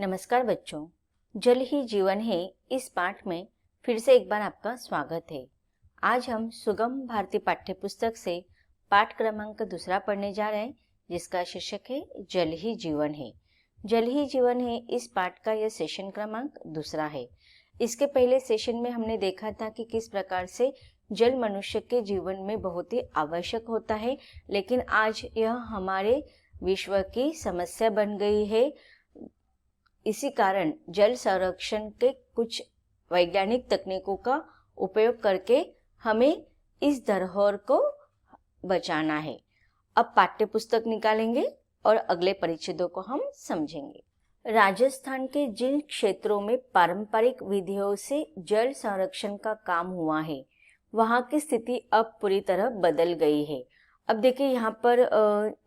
नमस्कार बच्चों, जल ही जीवन है इस पाठ में फिर से एक बार आपका स्वागत है। आज हम सुगम भारतीय पाठ्यपुस्तक से पाठ क्रमांक 2 पढ़ने जा रहे हैं, जिसका शीर्षक है जल ही जीवन है। जल ही जीवन है इस पाठ का यह सेशन क्रमांक 2 है। इसके पहले सेशन में हमने देखा था कि किस प्रकार से जल मनुष्य के जीवन में बहुत ही आवश्यक होता है, लेकिन आज यह हमारे विश्व की समस्या बन गई है। इसी कारण जल संरक्षण के कुछ वैज्ञानिक तकनीकों का उपयोग करके हमें इस धरोहर को बचाना है। अब पाठ्यपुस्तक निकालेंगे और अगले परिच्छेदों को हम समझेंगे। राजस्थान के जिन क्षेत्रों में पारंपरिक विधियों से जल संरक्षण का काम हुआ है, वहाँ की स्थिति अब पूरी तरह बदल गई है। अब देखिए, यहाँ पर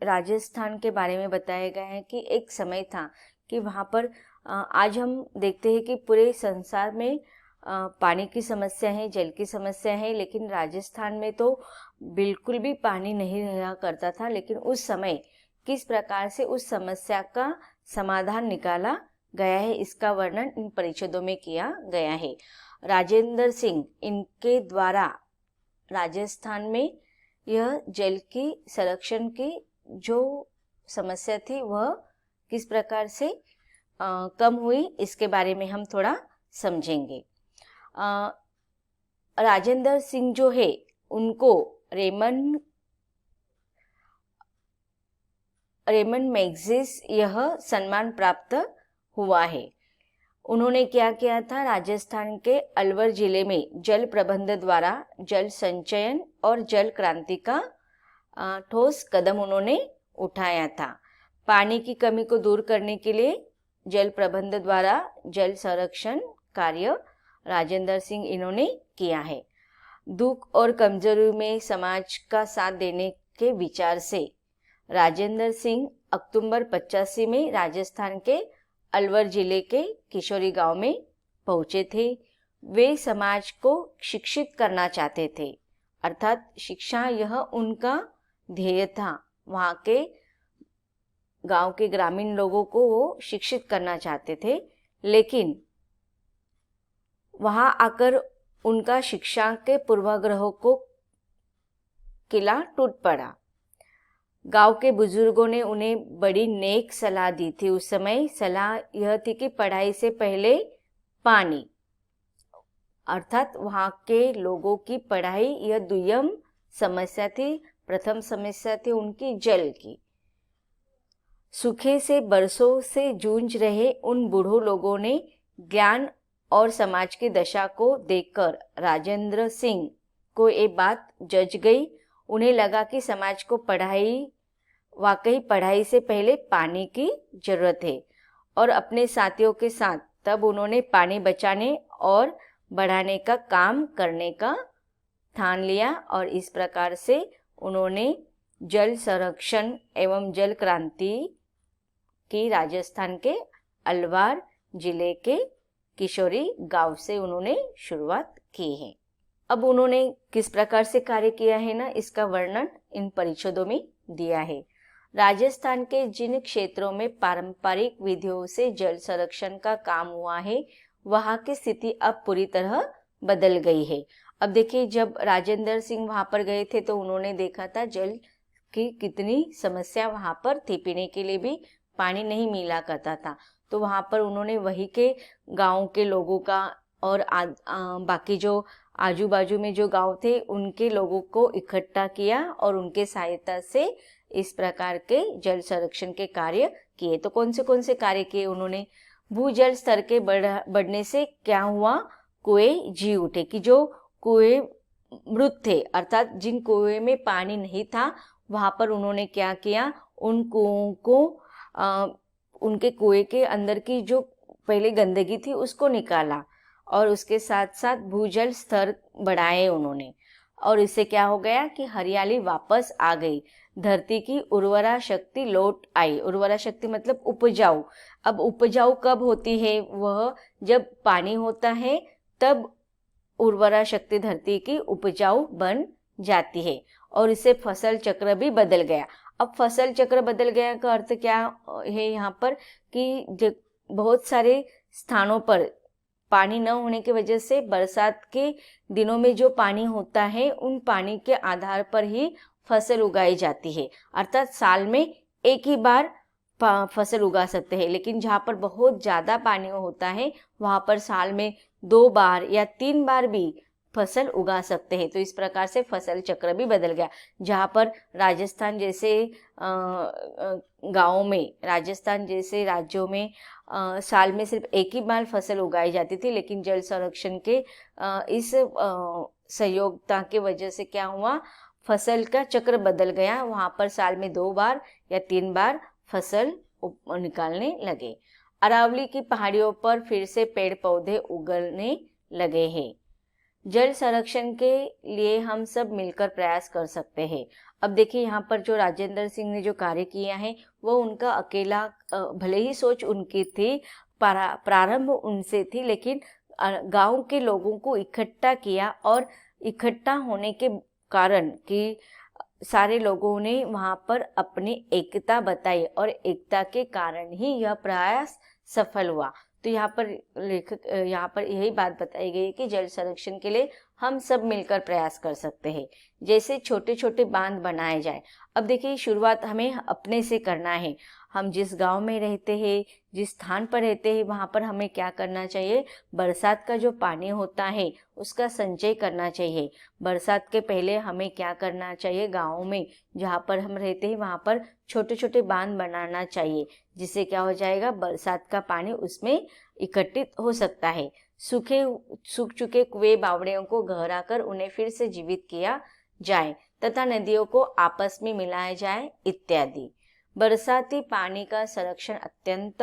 राजस्थान के बारे में बताया गया है कि एक समय था कि वहाँ पर आज हम देखते हैं कि पूरे संसार में पानी की समस्या है, जल की समस्या है, लेकिन राजस्थान में तो बिल्कुल भी पानी नहीं रहा करता था। लेकिन उस समय किस प्रकार से उस समस्या का समाधान निकाला गया है, इसका वर्णन इन परिच्छेदों में किया गया है। राजेंद्र सिंह, इनके द्वारा राजस्थान में यह जल की संरक्षण की जो समस्या थी वह किस प्रकार से कम हुई, इसके बारे में हम थोड़ा समझेंगे। राजेंद्र सिंह जो है, उनको रेमंड मैग्सेसे यह सम्मान प्राप्त हुआ है। उन्होंने क्या किया था, राजस्थान के अलवर जिले में जल प्रबंध द्वारा जल संचयन और जल क्रांति का ठोस कदम उन्होंने उठाया था। पानी की कमी को दूर करने के लिए जल प्रबंध द्वारा जल संरक्षण कार्य राजेंद्र सिंह इन्होंने किया है। दुख और कमजोरी में समाज का साथ देने के विचार से राजेंद्र सिंह अक्टूबर 85 में राजस्थान के अलवर जिले के किशोरी गांव में पहुंचे थे। वे समाज को शिक्षित करना चाहते थे, अर्थात शिक्षा यह उनका ध्येय था। वहाँ के गांव के ग्रामीण लोगों को वो शिक्षित करना चाहते थे, लेकिन वहां आकर उनका शिक्षा के पूर्वाग्रहों को किला टूट पड़ा। गांव के बुजुर्गों ने उन्हें बड़ी नेक सलाह दी थी। उस समय सलाह यह थी कि पढ़ाई से पहले पानी, अर्थात वहां के लोगों की पढ़ाई यह दुय्यम समस्या थी। प्रथम समस्या थी उनकी जल की। सूखे से बरसों से जूझ रहे उन बूढ़ों लोगों ने ज्ञान और समाज की दशा को देखकर राजेंद्र सिंह को ये बात जच गई। उन्हें लगा कि समाज को वाकई पढ़ाई से पहले पानी की जरूरत है, और अपने साथियों के साथ तब उन्होंने पानी बचाने और बढ़ाने का काम करने का ठान लिया। और इस प्रकार से उन्होंने जल संरक्षण एवं जल क्रांति की राजस्थान के अलवार जिले के किशोरी गांव से उन्होंने शुरुआत की है। अब उन्होंने किस प्रकार से कार्य किया है ना, इसका वर्णन इन परिच्छेदों में दिया है। राजस्थान के जिन क्षेत्रों में पारंपरिक विधियों से जल संरक्षण का काम हुआ है, वहां की स्थिति अब पूरी तरह बदल गई है। अब देखिए, जब राजेंद्र सिंह वहां पर गए थे तो उन्होंने देखा था जल की कितनी समस्या वहां पर थी। पीने के लिए भी पानी नहीं मिला करता था। तो वहाँ पर उन्होंने वही के गांव के लोगों का और बाकी जो आजू बाजू में जो गांव थे उनके लोगों को इकट्ठा किया और उनके सहायता से इस प्रकार के जल संरक्षण के कार्य किए। तो कौन से कार्य किए उन्होंने? भूजल स्तर के बढ़ने से क्या हुआ, कुएं जी उठे कि जो कुएं मृत थे, अर्थात जिन कुएं में पानी नहीं था वहाँ पर उन्होंने क्या किया, उन कुओं को उनके कुएं के अंदर की जो पहले गंदगी थी उसको निकाला, और उसके साथ साथ भूजल स्तर बढ़ाए उन्होंने। और इससे क्या हो गया कि हरियाली वापस आ गई, धरती की उर्वरा शक्ति लौट आई। उर्वरा शक्ति मतलब उपजाऊ। अब उपजाऊ कब होती है? वह जब पानी होता है तब उर्वरा शक्ति धरती की उपजाऊ बन जाती है, और इससे फसल चक्र भी बदल गया। अब फसल चक्र बदल गया का अर्थ क्या है यहाँ पर कि बहुत सारे स्थानों पर पानी न होने की वजह से बरसात के दिनों में जो पानी होता है उन पानी के आधार पर ही फसल उगाई जाती है, अर्थात साल में एक ही बार फसल उगा सकते हैं। लेकिन जहाँ पर बहुत ज़्यादा पानी होता है वहाँ पर साल में 2 बार या 3 बार भी फसल उगा सकते हैं। तो इस प्रकार से फसल चक्र भी बदल गया। जहाँ पर राजस्थान जैसे गाँवों में, राजस्थान जैसे राज्यों में साल में सिर्फ एक ही बार फसल उगाई जाती थी, लेकिन जल संरक्षण के इस सहयोगिता की वजह से क्या हुआ, फसल का चक्र बदल गया। वहाँ पर साल में 2 बार या 3 बार फसल निकालने लगे। अरावली की पहाड़ियों पर फिर से पेड़ पौधे उगने लगे हैं। जल संरक्षण के लिए हम सब मिलकर प्रयास कर सकते हैं। अब देखिए यहाँ पर जो राजेंद्र सिंह ने जो कार्य किया है वो उनका अकेला, भले ही सोच उनकी थी, प्रारंभ उनसे थी, लेकिन गांव के लोगों को इकट्ठा किया और इकट्ठा होने के कारण कि सारे लोगों ने वहाँ पर अपनी एकता बताई और एकता के कारण ही यह प्रयास सफल हुआ। तो यहाँ पर यही बात बताई गई है कि जल संरक्षण के लिए हम सब मिलकर प्रयास कर सकते हैं। जैसे छोटे छोटे बांध बनाए जाए। अब देखिए शुरुआत हमें अपने से करना है। हम जिस गांव में रहते हैं, जिस स्थान पर रहते हैं, वहाँ पर हमें क्या करना चाहिए, बरसात का जो पानी होता है उसका संचय करना चाहिए। बरसात के पहले हमें क्या करना चाहिए, गाँव में जहाँ पर हम रहते हैं वहाँ पर छोटे छोटे बांध बनाना चाहिए, जिससे क्या हो जाएगा, बरसात का पानी उसमें इकट्ठित हो सकता है। सूख चुके कुएं बावड़ियों को गहराकर उन्हें फिर से जीवित किया जाए तथा नदियों को आपस में मिलाया जाए इत्यादि। बरसाती पानी का संरक्षण अत्यंत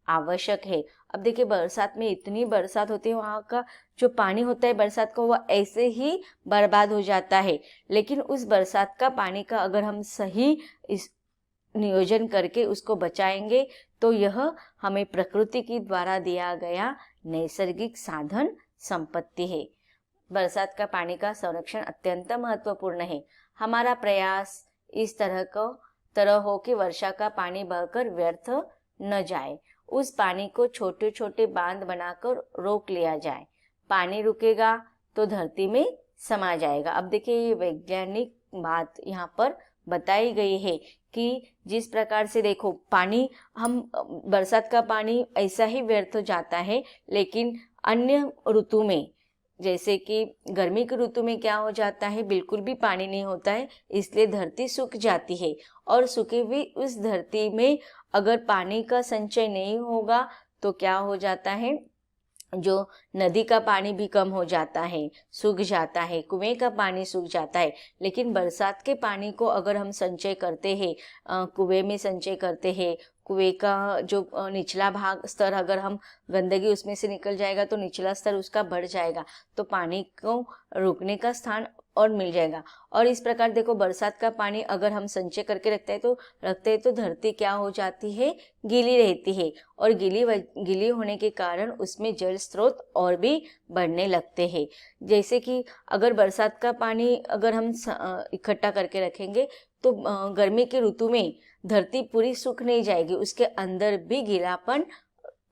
आवश्यक है। अब देखिए बरसात में इतनी बरसात होती है, वहाँ का जो पानी होता है बरसात का वह ऐसे ही बर्बाद हो जाता है। लेकिन उस बरसात का पानी का अगर हम सही इस नियोजन करके उसको बचाएंगे तो यह हमें प्रकृति की द्वारा दिया गया नैसर्गिक साधन संपत्ति है। बरसात का पानी का संरक्षण अत्यंत महत्वपूर्ण है। हमारा प्रयास इस तरह हो कि वर्षा का पानी बहकर व्यर्थ न जाए। उस पानी को छोटे छोटे बांध बनाकर रोक लिया जाए। पानी रुकेगा तो धरती में समा जाएगा। अब देखिए ये वैज्ञानिक बात यहाँ पर बताई गई है कि जिस प्रकार से देखो पानी, हम बरसात का पानी ऐसा ही व्यर्थ हो जाता है, लेकिन अन्य ऋतु में जैसे कि गर्मी की ऋतु में क्या हो जाता है, बिल्कुल भी पानी नहीं होता है, इसलिए धरती सूख जाती है। और सूखी हुई उस धरती में अगर पानी का संचय नहीं होगा तो क्या हो जाता है, जो नदी का पानी भी कम हो जाता है, सूख जाता है, कुएं का पानी सूख जाता है। लेकिन बरसात के पानी को अगर हम संचय करते हैं, कुएं में संचय करते हैं, कुएं का जो निचला भाग स्तर अगर हम गंदगी उसमें से निकल जाएगा तो निचला स्तर उसका बढ़ जाएगा, तो पानी को रुकने का स्थान और मिल जाएगा। और इस प्रकार देखो बरसात का पानी अगर हम संचय करके रखते हैं तो धरती क्या हो जाती है, गीली रहती है। और गीली होने के कारण उसमें जल स्रोत और भी बढ़ने लगते हैं। जैसे कि अगर बरसात का पानी अगर हम इकट्ठा करके रखेंगे तो गर्मी की ऋतु में धरती पूरी सूख नहीं जाएगी, उसके अंदर भी गीलापन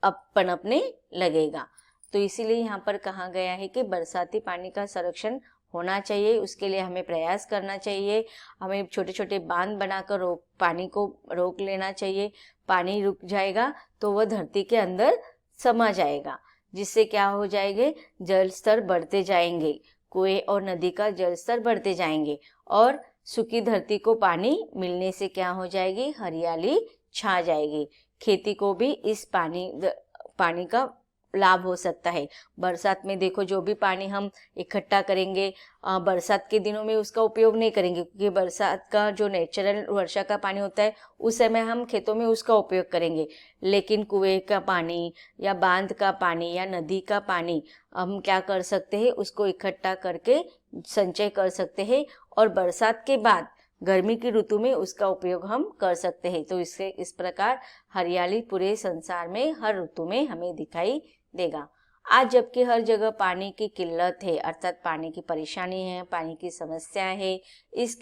पनपने लगेगा। तो इसीलिए यहाँ पर कहा गया है कि बरसाती पानी का संरक्षण होना चाहिए। उसके लिए हमें प्रयास करना चाहिए। हमें छोटे छोटे बांध बनाकर पानी को रोक लेना चाहिए। पानी रुक जाएगा तो वह धरती के अंदर समा जाएगा, जिससे क्या हो जाएंगे, जल स्तर बढ़ते जाएंगे, कुएं और नदी का जल स्तर बढ़ते जाएंगे और सूखी धरती को पानी मिलने से क्या हो जाएगी, हरियाली छा जाएगी। खेती को भी इस पानी का लाभ हो सकता है। बरसात में देखो जो भी पानी हम इकट्ठा करेंगे, बरसात के दिनों में उसका उपयोग नहीं करेंगे, क्योंकि बरसात का जो नेचुरल वर्षा का पानी होता है उस समय हम खेतों में उसका उपयोग करेंगे। लेकिन कुएं का पानी या बांध का पानी या नदी का पानी हम क्या कर सकते हैं, उसको इकट्ठा करके संचय कर सकते हैं और बरसात के बाद गर्मी की ऋतु में उसका उपयोग हम कर सकते हैं। तो इससे इस प्रकार हरियाली पूरे संसार में हर ऋतु में हमें दिखाई देगा। आज जबकि हर जगह पानी की किल्लत है, अर्थात पानी की परेशानी है, पानी की समस्या है, इस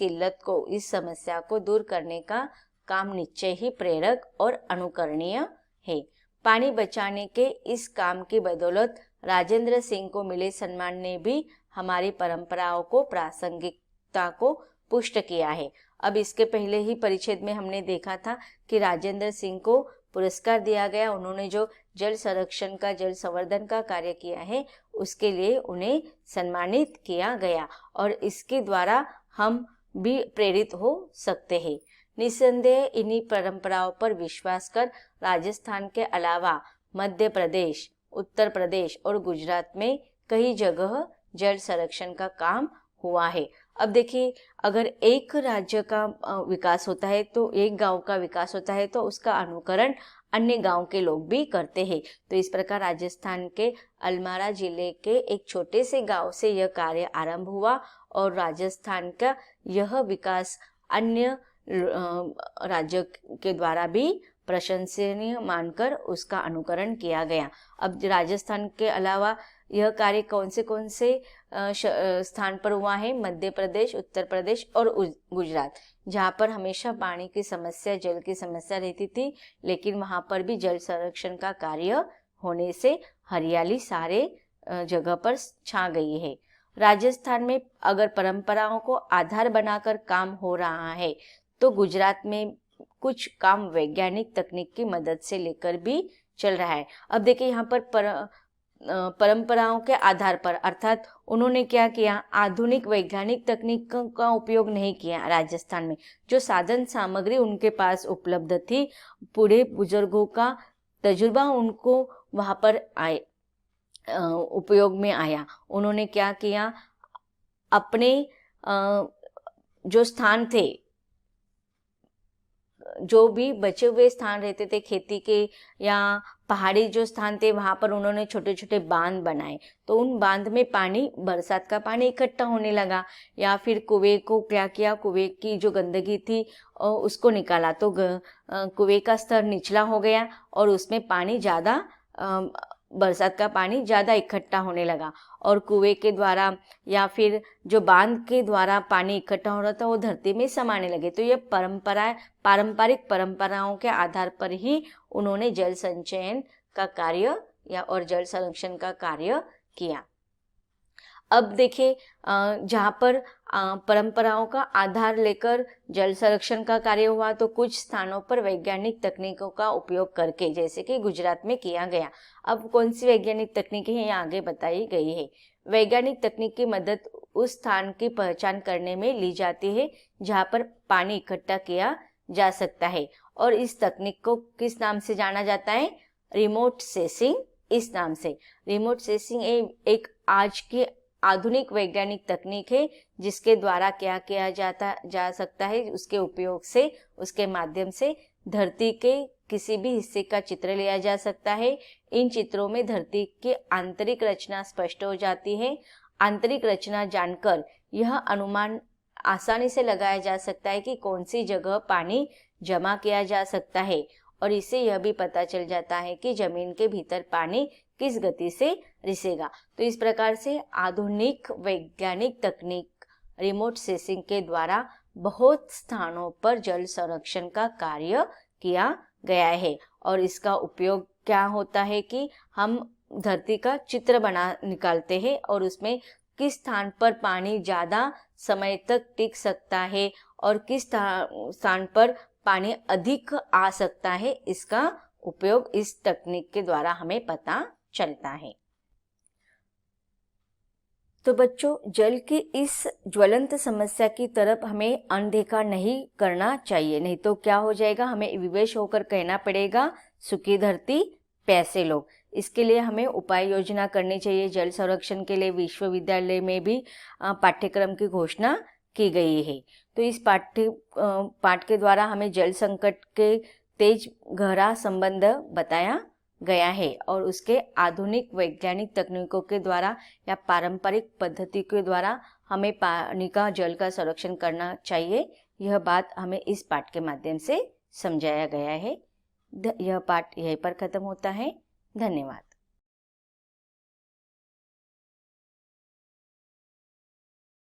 समस्या को दूर करने का काम निश्चय ही प्रेरक और अनुकरणीय है। पानी बचाने के इस काम की बदौलत राजेंद्र सिंह को मिले सम्मान ने भी हमारी परंपराओं को प्रासंगिकता को पुष्ट किया है। अब इसके पहले ही परिच्छेद में हमने देखा था कि राजेंद्र सिंह को पुरस्कार दिया गया। उन्होंने जो जल संरक्षण का, जल संवर्धन का कार्य किया है, उसके लिए उन्हें सम्मानित किया गया और इसके द्वारा हम भी प्रेरित हो सकते हैं। निस्संदेह इन्हीं परंपराओं पर विश्वास कर राजस्थान के अलावा मध्य प्रदेश, उत्तर प्रदेश और गुजरात में कई जगह जल संरक्षण का काम हुआ है। अब देखिए, अगर एक राज्य का विकास होता है, तो एक गांव का विकास होता है, तो उसका अनुकरण अन्य गांव के लोग भी करते हैं। तो इस प्रकार राजस्थान के अलमारा जिले के एक छोटे से गांव से यह कार्य आरंभ हुआ और राजस्थान का यह विकास अन्य राज्यों के द्वारा भी प्रशंसनीय मानकर उसका अनुकरण किया गया। अब राजस्थान के अलावा यह कार्य कौन से स्थान पर हुआ है? मध्य प्रदेश, उत्तर प्रदेश और गुजरात, जहाँ पर हमेशा पानी की समस्या, जल की समस्या रहती थी, लेकिन वहाँ पर भी जल संरक्षण का कार्य होने से हरियाली सारे जगह पर छा गई है। राजस्थान में अगर परंपराओं को आधार बनाकर काम हो रहा है, तो गुजरात में कुछ काम वैज्ञानिक तकनीक की मदद से लेकर भी चल रहा है। अब देखिए, यहाँ पर परंपराओं के आधार पर, अर्थात उन्होंने क्या किया, आधुनिक वैज्ञानिक तकनीक का उपयोग नहीं किया। राजस्थान में जो साधन सामग्री उनके पास उपलब्ध थी, बूढ़े बुजुर्गों का तजुर्बा उनको वहाँ पर उपयोग में आया। उन्होंने क्या किया, अपने जो स्थान थे, जो भी बचे हुए स्थान रहते थे खेती के या पहाड़ी जो स्थान थे, वहाँ पर उन्होंने छोटे छोटे बांध बनाए। तो उन बांध में पानी, बरसात का पानी इकट्ठा होने लगा। या फिर कुएं को क्या किया, कुएं की जो गंदगी थी उसको निकाला, तो कुएं का स्तर निचला हो गया और उसमें पानी ज़्यादा, बरसात का पानी ज़्यादा इकट्ठा होने लगा और कुएं के द्वारा या फिर जो बांध के द्वारा पानी इकट्ठा हो रहा था वो धरती में समाने लगे। तो ये पारंपरिक परंपराओं के आधार पर ही उन्होंने जल संचयन का कार्य और जल संरक्षण का कार्य किया। अब देखिए, जहाँ पर परंपराओं का आधार लेकर जल संरक्षण का कार्य हुआ, तो कुछ स्थानों पर वैज्ञानिक तकनीकों का उपयोग करके, जैसे कि गुजरात में किया गया। अब कौन सी वैज्ञानिक तकनीकें हैं, यहाँ आगे बताई गई है। वैज्ञानिक तकनीक की मदद उस स्थान की पहचान करने में ली जाती है जहाँ पर पानी इकट्ठा किया जा सकता है, और इस तकनीक को किस नाम से जाना जाता है? रिमोट सेंसिंग, इस नाम से। रिमोट सेंसिंग एक आज की आधुनिक वैज्ञानिक तकनीक है जिसके द्वारा क्या किया जा सकता है, उसके उपयोग से, उसके माध्यम से धरती के किसी भी हिस्से का चित्र लिया जा सकता है। इन चित्रों में धरती की आंतरिक रचना स्पष्ट हो जाती है। आंतरिक रचना जानकर यह अनुमान आसानी से लगाया जा सकता है कि कौन सी जगह पानी जमा किया जा सकता है, और इससे यह भी पता चल जाता है कि जमीन के भीतर पानी किस गति से रिसेगा। तो इस प्रकार से आधुनिक वैज्ञानिक तकनीक रिमोट सेंसिंग के द्वारा बहुत स्थानों पर जल संरक्षण का कार्य किया गया है। और इसका उपयोग क्या होता है कि हम धरती का चित्र निकालते हैं और उसमें किस स्थान पर पानी ज़्यादा समय तक टिक सकता है और किस स्थान पर पानी अधिक आ सकता है, इसका उपयोग इस तकनीक के द्वारा हमें पता चलता है। तो बच्चों, जल की इस ज्वलंत समस्या की तरफ हमें अनदेखा नहीं करना चाहिए, नहीं तो क्या हो जाएगा, हमें विवश होकर कहना पड़ेगा सूखी धरती प्यासे लोग। इसके लिए हमें उपाय योजना करनी चाहिए। जल संरक्षण के लिए विश्वविद्यालय में भी पाठ्यक्रम की घोषणा की गई है। तो इस पाठ के द्वारा हमें जल संकट के तेज गहरा संबंध बताया गया है और उसके आधुनिक वैज्ञानिक तकनीकों के द्वारा या पारंपरिक पद्धति के द्वारा हमें पानी का, जल का संरक्षण करना चाहिए। यह बात हमें इस पाठ के माध्यम से समझाया गया है। यह पाठ यहीं पर खत्म होता है। धन्यवाद।